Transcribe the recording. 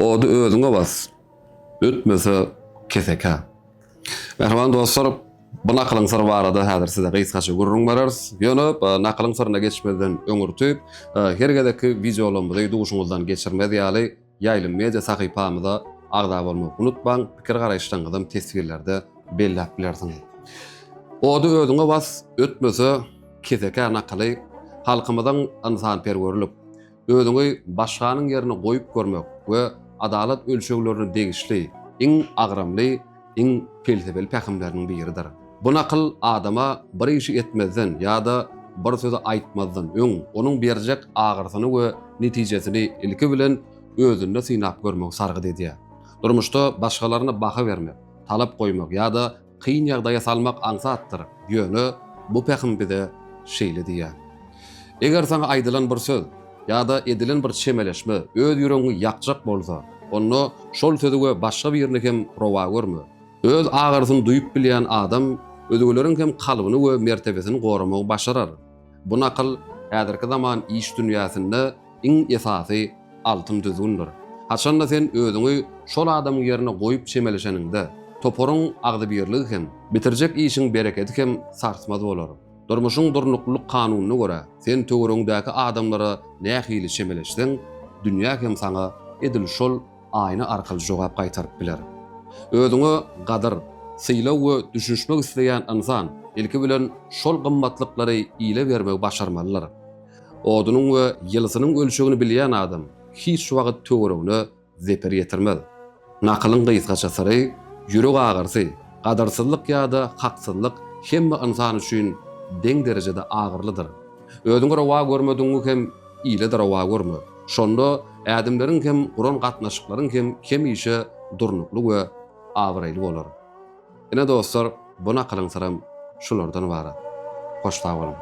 Odu özüňe bas. Ötmese keseka. Merhaban dostlar, bu naqlyňsar barada häzir size gysgaça gurrun berers. Ýöne naqlyňsaryna geçmeden öňürtüp, hergedeki videolarymyzy duşuňyzdan geçirmedi ýaly ýaýlym media sahypamyza agda bolmak unutmaň. Pikir garaýşlaryňyzy tesbirlerde bellap bilersiňiz. Odu özüňe bas, ötmese keseka naqly halkymyzyň ynsanperwerlik, özüňi başganyň ýerine goýup görmek we adalet ölçeglerini degişli, iň agramly, iň felsefeli pähimleriniň biridir. Bu naql adama bir işi etmezden ýa-da bir sözi aýtmazdan öň onuň berjek agyrsyny we netijesini ilki bilen özünde synap görmek sargyd edýär. Durmuşda başgalaryna baha bermek, talap goýmak ýa-da kıyın ýagdaýa salmak aňsatdyr. Ýöne bu pähim bize şeýle diýär. Eger saňa aýdylan bir söz ýa-da edilen bir çemeleşme öz ýüregiňi ýakjak bolsa, onu şol sözüge başga bir ýerine hem rowa görme. Öz agyrsyny duýup bilýän adam özülerin hem kalbyny we mertebesini gorumagy başarar. Bu naql häzirki zaman iş dünýäsinde iň esasy altyn düzgündir. Haçanda sen özüňi şol adamyň ýerine goýup çemeleşeninde, toporuň agdybirligi hem, bitirjek işiň bereketi hem sarsmaz bolar. Durmuşyň durnukluk kanunyna görä, sen töwereňdäki adamlara nähili çemeleşdiň, dünýä hem saňa edil şol aýna arkaly jogap gaýtaryp biler. Özüňe gadyr, syýlaw we düşünmek isleýän insan ilki bilen şol gymmatlyklary ýyle bermek başarmalylar. Odunyň we ýylsynyň ölçegini bilýän adam hiç wagt töwereňine zeper ýetirmez. Naqlyň gysgaçasy, ýürek agyrsy, gadarsyzlyk ýa-da haksızlyk hemme insan üçin deň derejede agyrlydyr. Özüňe rowa görmediňi hem ýyle rowa görme. Şonda ädimleriň hem Guran gatnaşyklaryň hem kemişe durnukly we awraýly bolar. Ene dostlar, bu naqlyň saram şulardan ibaret. Hoş sag bolun.